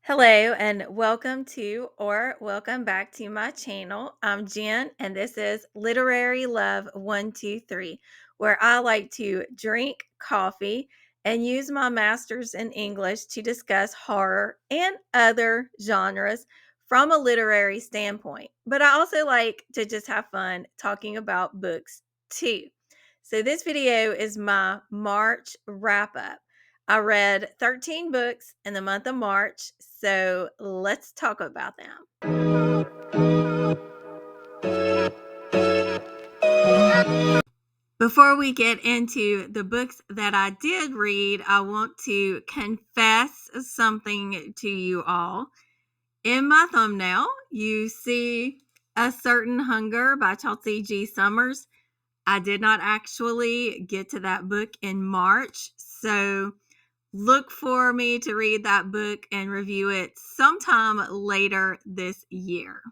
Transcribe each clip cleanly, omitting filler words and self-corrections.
Hello and welcome back to my channel. I'm Jen and this is Literary Love 123, where I like to drink coffee and use my masters in English to discuss horror and other genres from a literary standpoint. But I also like to just have fun talking about books too. So this video is my March wrap up. I read 13 books in the month of March, so let's talk about them. Before we get into the books that I did read, I want to confess something to you all. In my thumbnail, you see A Certain Hunger by Chelsea G. Summers. I did not actually get to that book in March, so look for me to read that book and review it sometime later this year.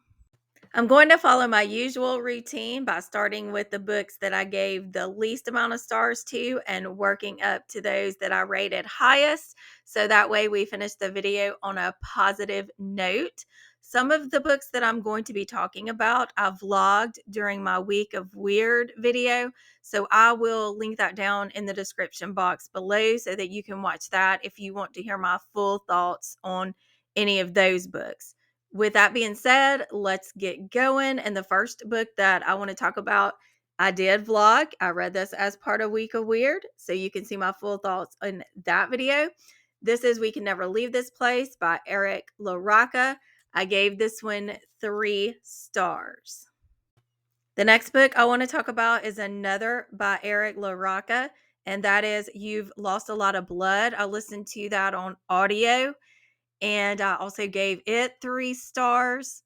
I'm going to follow my usual routine by starting with the books that I gave the least amount of stars to and working up to those that I rated highest. So that way we finish the video on a positive note. Some of the books that I'm going to be talking about, I vlogged during my Week of Weird video. So I will link that down in the description box below so that you can watch that if you want to hear my full thoughts on any of those books. With that being said, let's get going. And the first book that I want to talk about, I did vlog. I read this as part of Week of Weird, so you can see my full thoughts in that video. This is We Can Never Leave This Place by Eric LaRocca. I gave this one 3 stars. The next book I want to talk about is another by Eric LaRocca, and that is You've Lost a Lot of Blood. I listened to that on audio. And I also gave it 3 stars.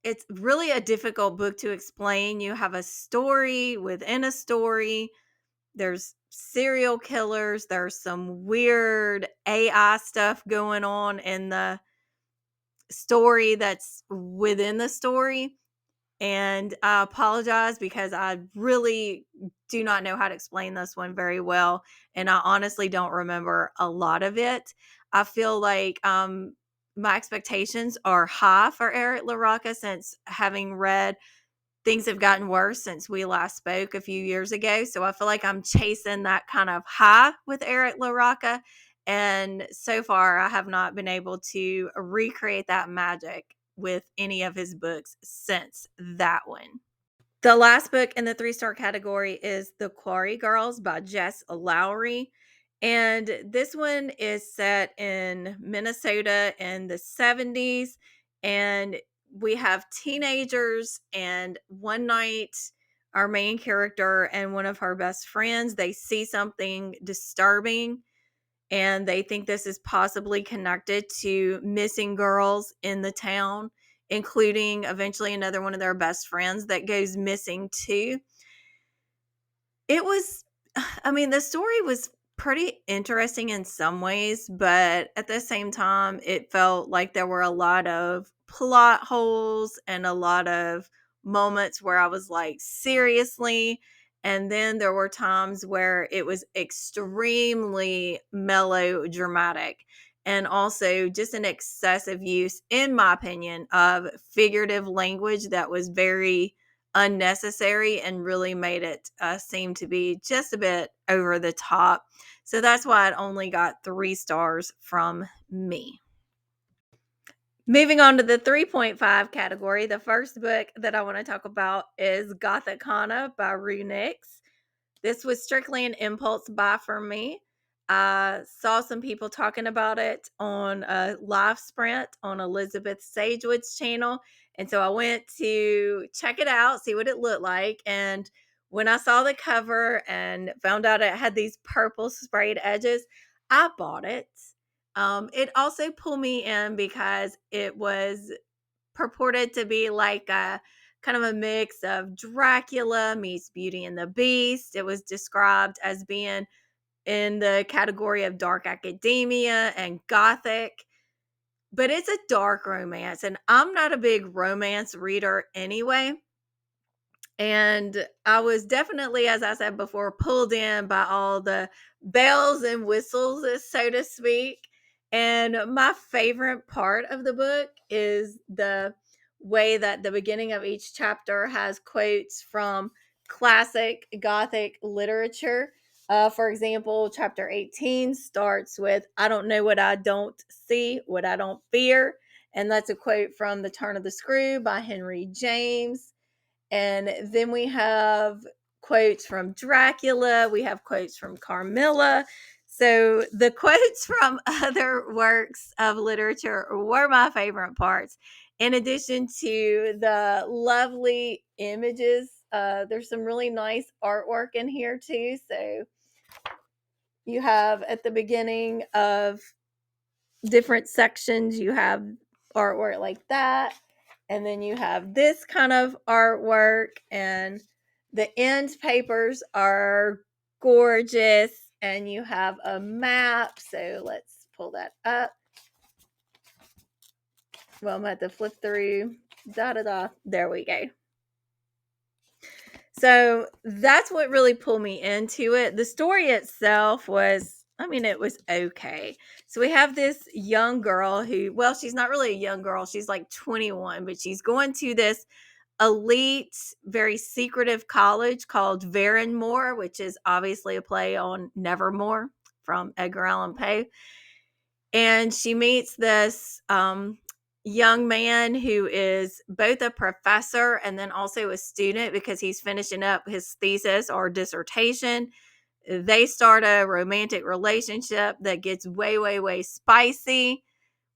It's really a difficult book to explain. You have a story within a story. There's serial killers. There's some weird AI stuff going on in the story that's within the story. And I apologize because I really do not know how to explain this one very well. And I honestly don't remember a lot of it. I feel like my expectations are high for Eric LaRocca since having read Things Have Gotten Worse since we last spoke a few years ago. So I feel like I'm chasing that kind of high with Eric LaRocca. And so far, I have not been able to recreate that magic with any of his books since that one. The last book in the 3-star category is The Quarry Girls by Jess Lowry. And this one is set in Minnesota in the 70s. And we have teenagers, and one night, our main character and one of her best friends, they see something disturbing and they think this is possibly connected to missing girls in the town, including eventually another one of their best friends that goes missing too. It was, I mean, the story was pretty interesting in some ways, but at the same time, it felt like there were a lot of plot holes and a lot of moments where I was like, seriously. And then there were times where it was extremely melodramatic and also just an excessive use, in my opinion, of figurative language that was very unnecessary and really made it seem to be just a bit over the top. So that's why it only got 3 stars from me. Moving on to the 3.5 category, the first book that I want to talk about is Gothic Hana by Rue Nix. This was strictly an impulse buy for me. I saw some people talking about it on a live sprint on Elizabeth Sagewood's channel. And so I went to check it out, see what it looked like. And when I saw the cover and found out it had these purple sprayed edges, I bought it. It also pulled me in because it was purported to be like a kind of a mix of Dracula meets Beauty and the Beast. It was described as being in the category of dark academia and gothic, but it's a dark romance. And I'm not a big romance reader anyway. And I was definitely, as I said before, pulled in by all the bells and whistles, so to speak. And my favorite part of the book is the way that the beginning of each chapter has quotes from classic Gothic literature. For example, chapter 18 starts with, "I don't know what I don't see, what I don't fear." And that's a quote from The Turn of the Screw by Henry James. And then we have quotes from Dracula, we have quotes from Carmilla. So the quotes from other works of literature were my favorite parts. In addition to the lovely images, there's some really nice artwork in here too. So you have at the beginning of different sections, you have artwork like that. And then you have this kind of artwork, and the end papers are gorgeous. And you have a map. So let's pull that up. Well, I'm going to have to flip through. Da da da. There we go. So that's what really pulled me into it. The story itself was, I mean, it was okay. So we have this young girl who, well, she's not really a young girl. She's like 21, but she's going to this elite, very secretive college called Varenmore, which is obviously a play on Nevermore from Edgar Allan Poe. And she meets this young man who is both a professor and then also a student because he's finishing up his thesis or dissertation. They start a romantic relationship that gets way, way, way spicy,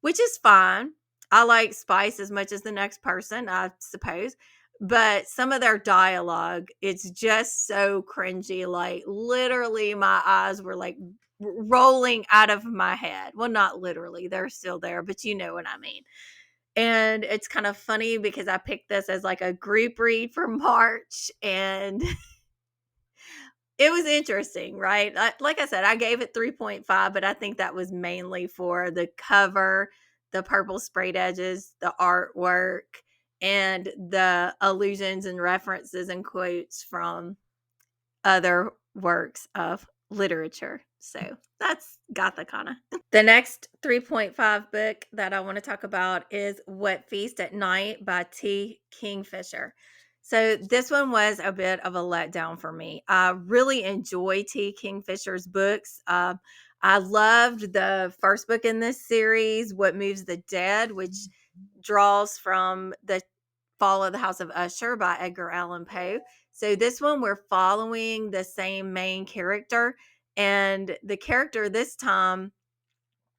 which is fine. I like spice as much as the next person, I suppose. But some of their dialogue, it's just so cringy. Like, literally, my eyes were like rolling out of my head. Well, not literally, they're still there, but you know what I mean. And it's kind of funny because I picked this as like a group read for March, and it was interesting, right? Like I said, I gave it 3.5, but I think that was mainly for the cover, the purple sprayed edges, the artwork, and the allusions and references and quotes from other works of literature. So that's Gothic Hana. The next 3.5 book that I want to talk about is Wet Feast at Night by T. Kingfisher. So this one was a bit of a letdown for me. I really enjoy T. Kingfisher's books. I loved the first book in this series, What Moves the Dead, which draws from the Fall of the House of Usher by Edgar Allan Poe. So this one, we're following the same main character, and the character this time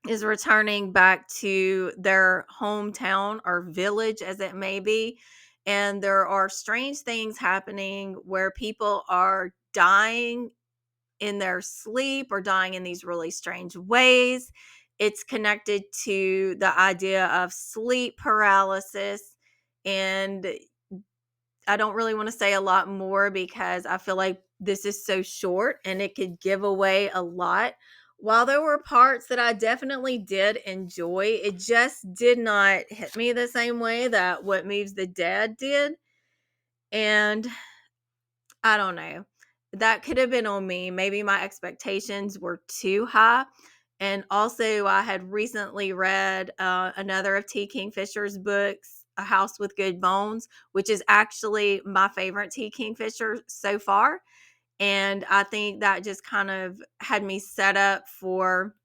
is returning back to their hometown or village, as it may be. And there are strange things happening where people are dying in their sleep or dying in these really strange ways. It's connected to the idea of sleep paralysis. And I don't really want to say a lot more because I feel like this is so short and it could give away a lot. While there were parts that I definitely did enjoy, it just did not hit me the same way that What Moves the Dead did. And I don't know. That could have been on me. Maybe my expectations were too high. And also, I had recently read another of T. Kingfisher's books, A House with Good Bones, which is actually my favorite T. Kingfisher so far. And I think that just kind of had me set up for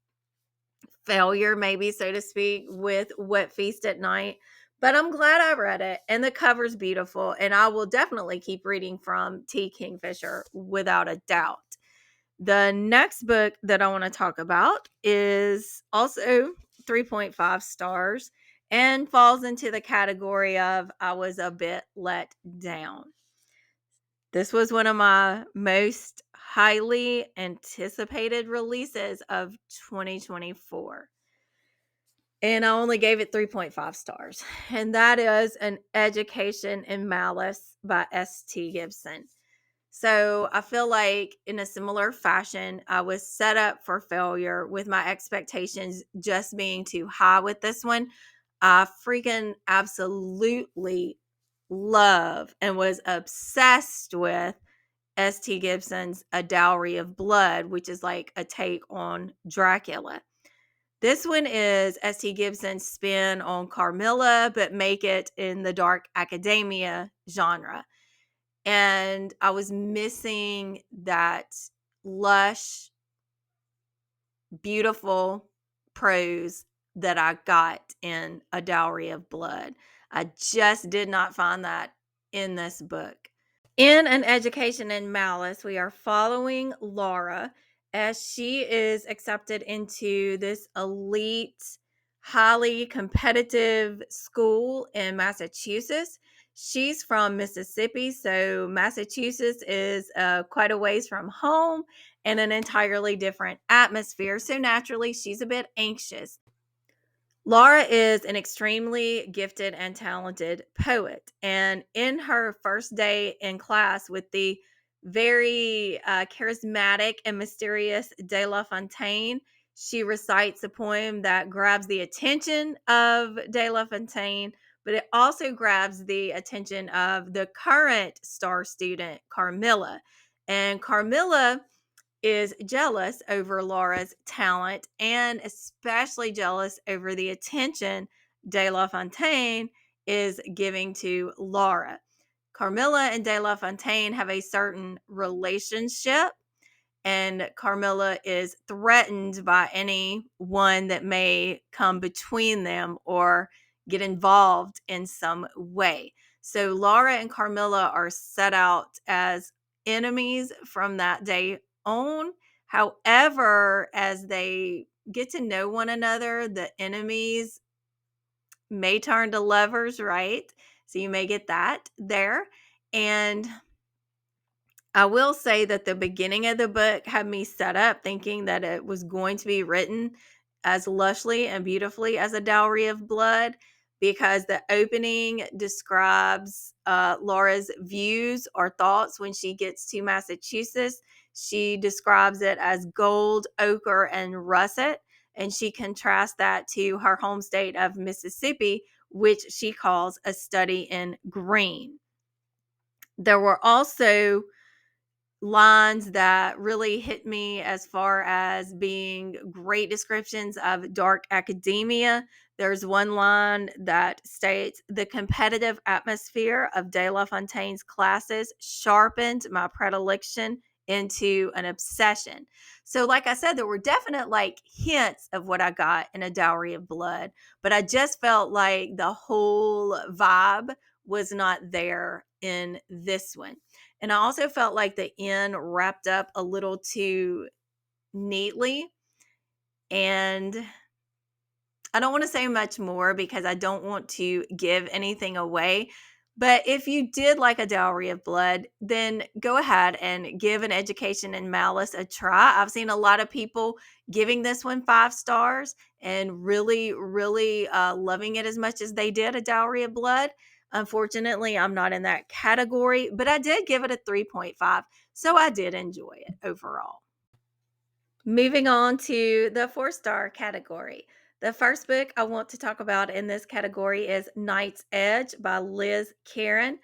failure, maybe, so to speak, with Wet Feast at Night. But I'm glad I read it, and the cover's beautiful, and I will definitely keep reading from T. Kingfisher without a doubt. The next book that I want to talk about is also 3.5 stars and falls into the category of I was a bit let down. This was one of my most highly anticipated releases of 2024. And I only gave it 3.5 stars. And that is An Education in Malice by S.T. Gibson. So I feel like in a similar fashion, I was set up for failure with my expectations just being too high with this one. I freaking absolutely love and was obsessed with S.T. Gibson's A Dowry of Blood, which is like a take on Dracula. This one is S.T. Gibson's spin on Carmilla, but make it in the dark academia genre. And I was missing that lush, beautiful prose that I got in A Dowry of Blood. I just did not find that in this book. In An Education in Malice, we are following Laura as she is accepted into this elite, highly competitive school in Massachusetts. She's from Mississippi, so Massachusetts is quite a ways from home and an entirely different atmosphere. So naturally, she's a bit anxious. Laura is an extremely gifted and talented poet. And in her first day in class with the very charismatic and mysterious De La Fontaine, she recites a poem that grabs the attention of De La Fontaine, but it also grabs the attention of the current star student, Carmilla. And Carmilla is jealous over Laura's talent and especially jealous over the attention De La Fontaine is giving to Laura. Carmilla and De La Fontaine have a certain relationship, and Carmilla is threatened by anyone that may come between them or get involved in some way. So Laura and Carmilla are set out as enemies from that day on. However, as they get to know one another, the enemies may turn to lovers, right? So you may get that there. And I will say that the beginning of the book had me set up thinking that it was going to be written as lushly and beautifully as A Dowry of Blood because the opening describes Laura's views or thoughts when she gets to Massachusetts. She describes it as gold, ochre, and russet, and she contrasts that to her home state of Mississippi, which she calls a study in green. There were also lines that really hit me as far as being great descriptions of dark academia. There's one line that states, "The competitive atmosphere of De La Fontaine's classes sharpened my predilection into an obsession." So, like I said, there were definite hints of what I got in A Dowry of Blood, but I just felt like the whole vibe was not there in this one. And I also felt like the end wrapped up a little too neatly. And I don't want to say much more because I don't want to give anything away. But if you did like A Dowry of Blood, then go ahead and give An Education in Malice a try. I've seen a lot of people giving this one 5 stars and really, really loving it as much as they did A Dowry of Blood. Unfortunately, I'm not in that category, but I did give it a 3.5. So I did enjoy it overall. Moving on to the 4-star category. The first book I want to talk about in this category is Night's Edge by Liz Karen.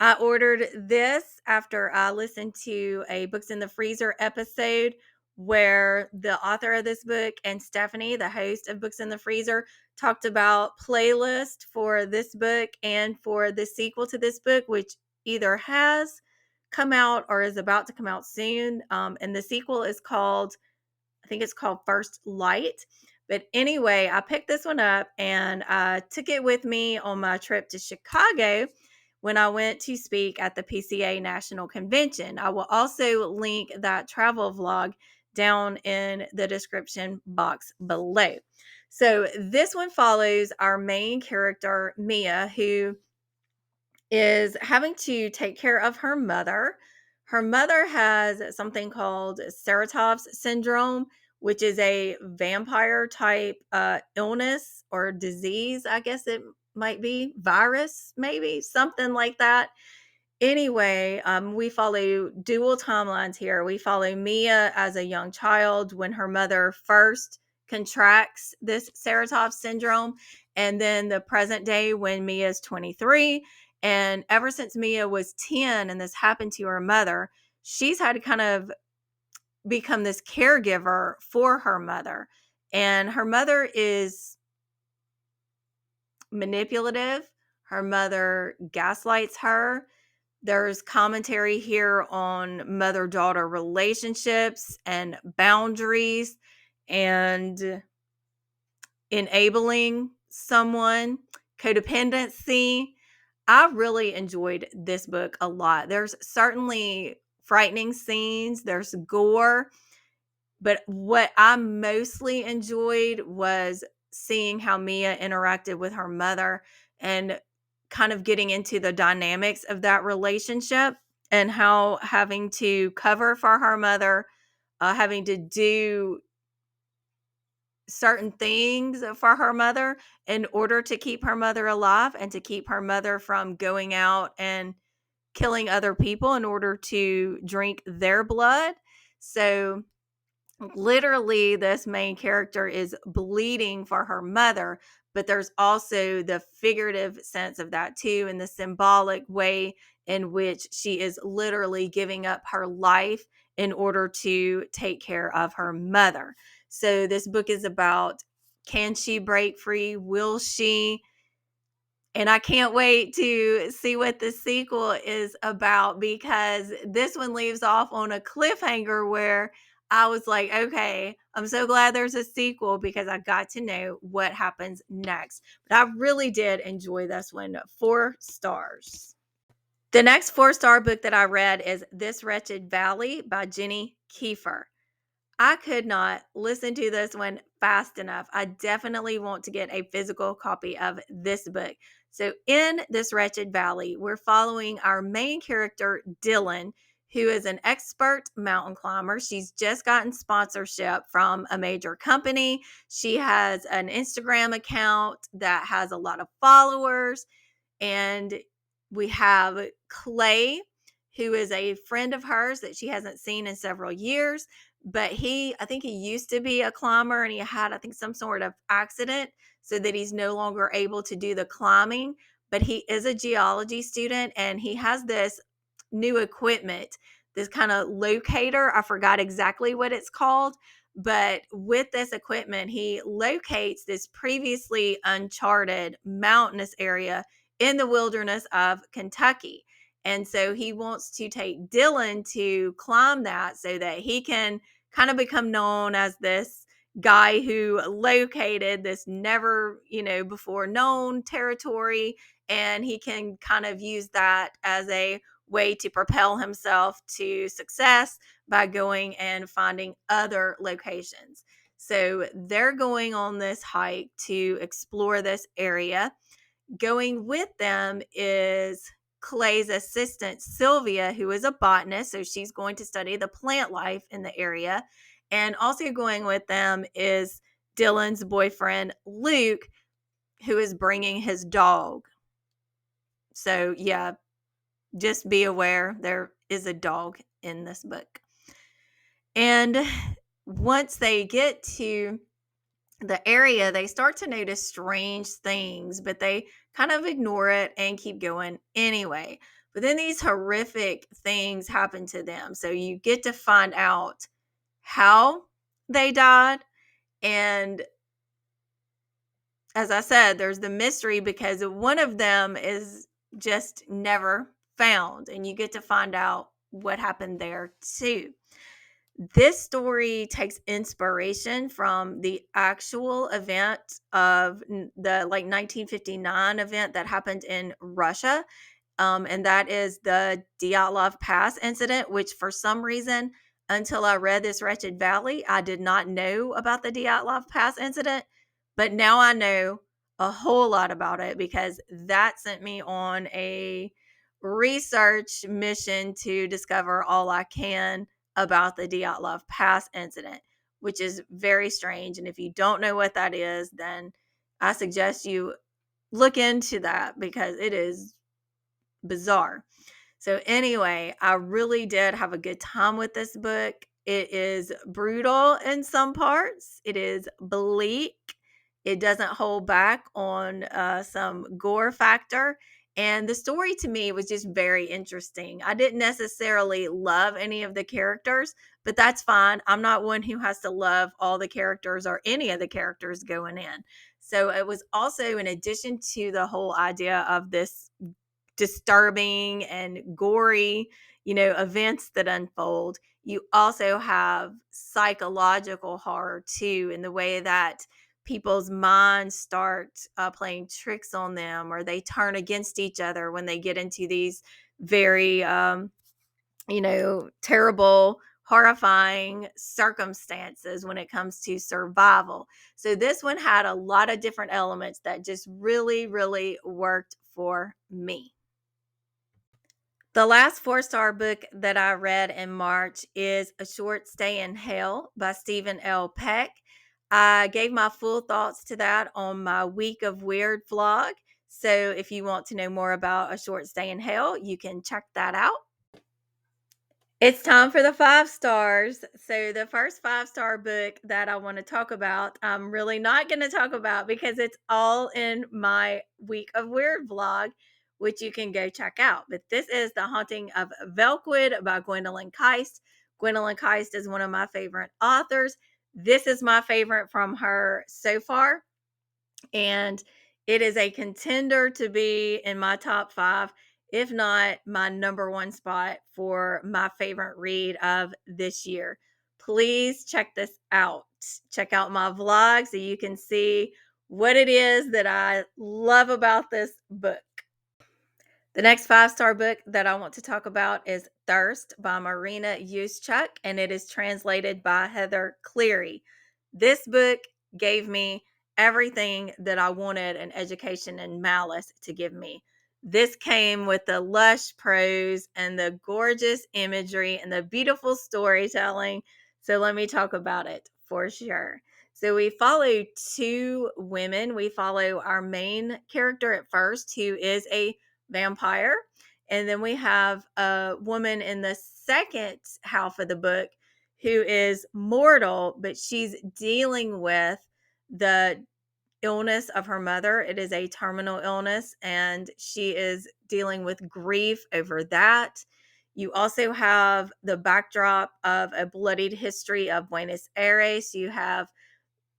I ordered this after I listened to a Books in the Freezer episode where the author of this book and Stephanie, the host of Books in the Freezer, talked about playlist for this book and for the sequel to this book, which either has come out or is about to come out soon. And the sequel is called, I think it's called First Light. But anyway, I picked this one up and I took it with me on my trip to Chicago when I went to speak at the PCA National Convention. I will also link that travel vlog down in the description box below. So this one follows our main character, Mia, who is having to take care of her mother. Her mother has something called Saratov's syndrome, which is a vampire type illness or disease, I guess it might be, virus, maybe, something like that. Anyway, we follow dual timelines here. We follow Mia as a young child when her mother first contracts this Saratov syndrome, and then the present day when Mia is 23. And ever since Mia was 10 and this happened to her mother, she's had to kind of become this caregiver for her mother. And her mother is manipulative. Her mother gaslights her. There's commentary here on mother-daughter relationships and boundaries and enabling someone, codependency. I really enjoyed this book a lot. There's certainly frightening scenes, there's gore, but what I mostly enjoyed was seeing how Mia interacted with her mother and kind of getting into the dynamics of that relationship and how having to cover for her mother, having to do certain things for her mother in order to keep her mother alive and to keep her mother from going out and killing other people in order to drink their blood. So literally this main character is bleeding for her mother, but there's also the figurative sense of that too, and the symbolic way in which she is literally giving up her life in order to take care of her mother. So this book is about, can she break free? Will she? And I can't wait to see what the sequel is about, because this one leaves off on a cliffhanger where I was like, okay, I'm so glad there's a sequel because I got to know what happens next. But I really did enjoy this one. 4 stars. The next 4-star book that I read is This Wretched Valley by Jenny Kiefer. I could not listen to this one fast enough. I definitely want to get a physical copy of this book. So, in This Wretched Valley, we're following our main character, Dylan, who is an expert mountain climber. She's just gotten sponsorship from a major company. She has an Instagram account that has a lot of followers. And we have Clay, who is a friend of hers that she hasn't seen in several years. But I think he used to be a climber and he had, I think, some sort of accident so that he's no longer able to do the climbing. But he is a geology student and he has this new equipment, this kind of locator. I forgot exactly what it's called. But with this equipment, he locates this previously uncharted mountainous area in the wilderness of Kentucky. And so he wants to take Dylan to climb that so that he can kind of become known as this guy who located this never, before known territory. And he can kind of use that as a way to propel himself to success by going and finding other locations. So they're going on this hike to explore this area. Going with them is Clay's assistant, Sylvia, who is a botanist. So she's going to study the plant life in the area. And also going with them is Dylan's boyfriend, Luke, who is bringing his dog. So, yeah, just be aware there is a dog in this book. And once they get to the area, they start to notice strange things, but they kind of ignore it and keep going anyway. But then these horrific things happen to them. So you get to find out how they died. And as I said, there's the mystery because one of them is just never found. And you get to find out what happened there too. This story takes inspiration from the actual event of the 1959 event that happened in Russia. And that is the Dyatlov Pass incident, which for some reason, until I read This Wretched Valley, I did not know about the Dyatlov Pass incident. But now I know a whole lot about it because that sent me on a research mission to discover all I can about the Dyatlov Pass incident, which is very strange. And if you don't know what that is, then I suggest you look into that because it is bizarre. So anyway, I really did have a good time with this book. It is brutal in some parts. It is bleak. It doesn't hold back on some gore factor. And the story to me was just very interesting. I didn't necessarily love any of the characters, but that's fine. I'm not one who has to love all the characters or any of the characters going in. So it was also, in addition to the whole idea of this disturbing and gory, events that unfold, you also have psychological horror too, in the way that people's minds start playing tricks on them, or they turn against each other when they get into these very terrible, horrifying circumstances when it comes to survival. So this one had a lot of different elements that just really, really worked for me. The last 4-star book that I read in March is A Short Stay in Hell by Stephen L. Peck. I gave my full thoughts to that on my Week of Weird vlog. So if you want to know more about A Short Stay in Hell, you can check that out. It's time for the 5 stars. So, the first 5-star book that I want to talk about, I'm really not going to talk about because it's all in my Week of Weird vlog, which you can go check out. But this is The Haunting of Velkwood by Gwendolyn Keist. Gwendolyn Keist is one of my favorite authors. This is my favorite from her so far, and it is a contender to be in my top 5, if not my number 1 spot for my favorite read of this year. Please check this out. Check out my vlog so you can see what it is that I love about this book. The next 5-star book that I want to talk about is Thirst by Marina Yuschuk, and it is translated by Heather Cleary. This book gave me everything that I wanted an education in Malice to give me. This came with the lush prose and the gorgeous imagery and the beautiful storytelling. So let me talk about it for sure. So we follow 2 women. We follow our main character at first, who is a vampire. And then we have a woman in the second half of the book who is mortal, but she's dealing with the illness of her mother. It is a terminal illness, and she is dealing with grief over that. You also have the backdrop of a bloodied history of Buenos Aires. You have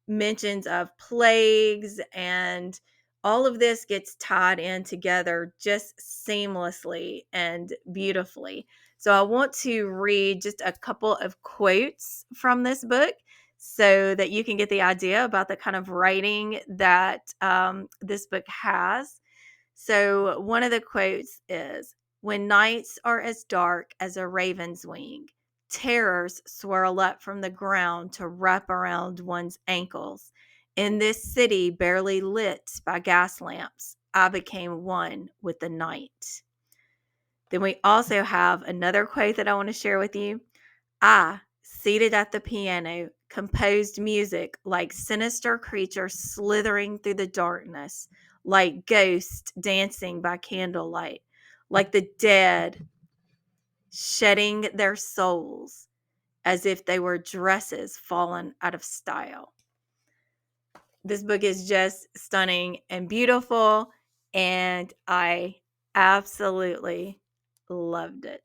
mentions of plagues, and all of this gets tied in together just seamlessly and beautifully. So I want to read just a couple of quotes from this book so that you can get the idea about the kind of writing that this book has. So one of the quotes is, "When nights are as dark as a raven's wing, terrors swirl up from the ground to wrap around one's ankles. In this city barely lit by gas lamps, I became one with the night." Then we also have another quote that I want to share with you. "I, seated at the piano, composed music like sinister creatures slithering through the darkness, like ghosts dancing by candlelight, like the dead shedding their souls as if they were dresses fallen out of style." This book is just stunning and beautiful, and I absolutely loved it.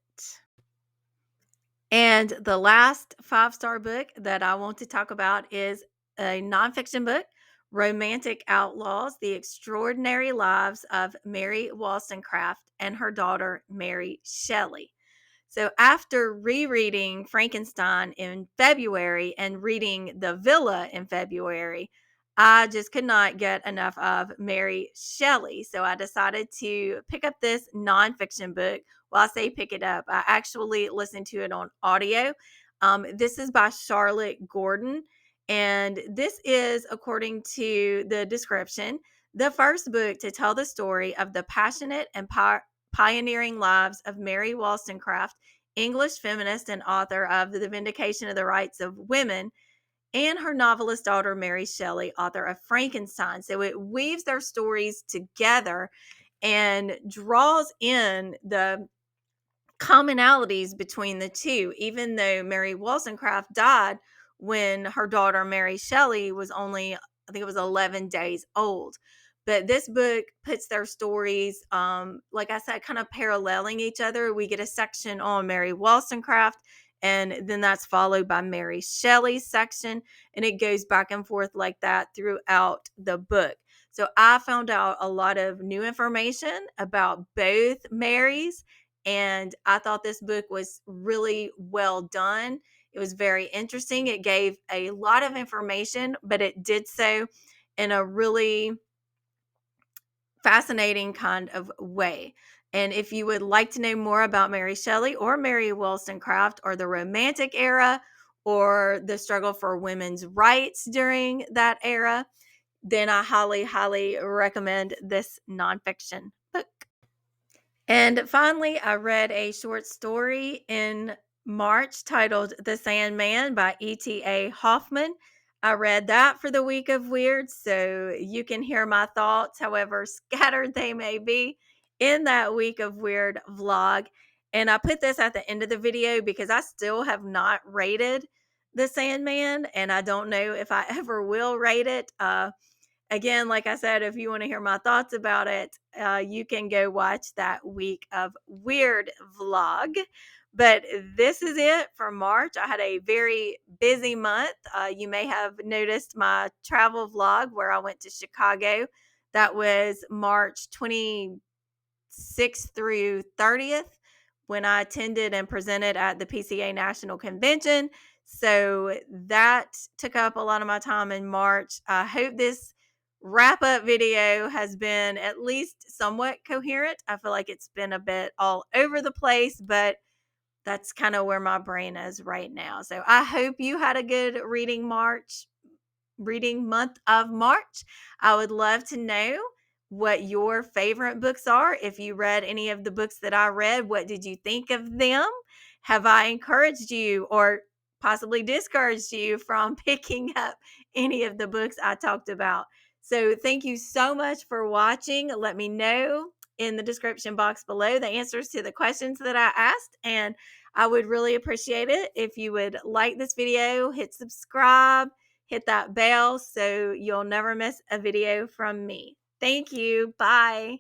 And the last 5-star book that I want to talk about is a nonfiction book, Romantic Outlaws: The Extraordinary Lives of Mary Wollstonecraft and Her Daughter, Mary Shelley. So after rereading Frankenstein in February and reading The Villa in February, I just could not get enough of Mary Shelley. So I decided to pick up this nonfiction book. Well, I say pick it up, I actually listened to it on audio. This is by Charlotte Gordon. And this is, according to the description, the first book to tell the story of the passionate and pioneering lives of Mary Wollstonecraft, English feminist and author of The Vindication of the Rights of Women, and her novelist daughter, Mary Shelley, author of Frankenstein. So it weaves their stories together and draws in the commonalities between the two, even though Mary Wollstonecraft died when her daughter, Mary Shelley, was only, I think it was 11 days old. But this book puts their stories, like I said, kind of paralleling each other. We get a section on Mary Wollstonecraft, and then that's followed by Mary Shelley's section, and it goes back and forth like that throughout the book. So I found out a lot of new information about both Marys, and I thought this book was really well done. It was very interesting. It gave a lot of information, but it did so in a really fascinating kind of way. And if you would like to know more about Mary Shelley or Mary Wollstonecraft or the Romantic era or the struggle for women's rights during that era, then I highly, highly recommend this nonfiction book. And finally, I read a short story in March titled The Sandman by E.T.A. Hoffman. I read that for the week of weird, so you can hear my thoughts, however scattered they may be, in that week of weird vlog. And I put this at the end of the video because I still have not rated The Sandman, and I don't know if I ever will rate it. Again, like I said, if you want to hear my thoughts about it, you can go watch that week of weird vlog. But this is it for March. I had a very busy month. You may have noticed my travel vlog where I went to Chicago. That was March 26th through 30th when I attended and presented at the PCA National Convention. So that took up a lot of my time in March. I hope this wrap up video has been at least somewhat coherent. I feel like it's been a bit all over the place, but that's kind of where my brain is right now. So I hope you had a good reading month of March. I would love to know what your favorite books are. If you read any of the books that I read, what did you think of them? Have I encouraged you or possibly discouraged you from picking up any of the books I talked about? So thank you so much for watching. Let me know in the description box below the answers to the questions that I asked, and I would really appreciate it if you would like this video, hit subscribe, hit that bell so you'll never miss a video from me. Thank you. Bye.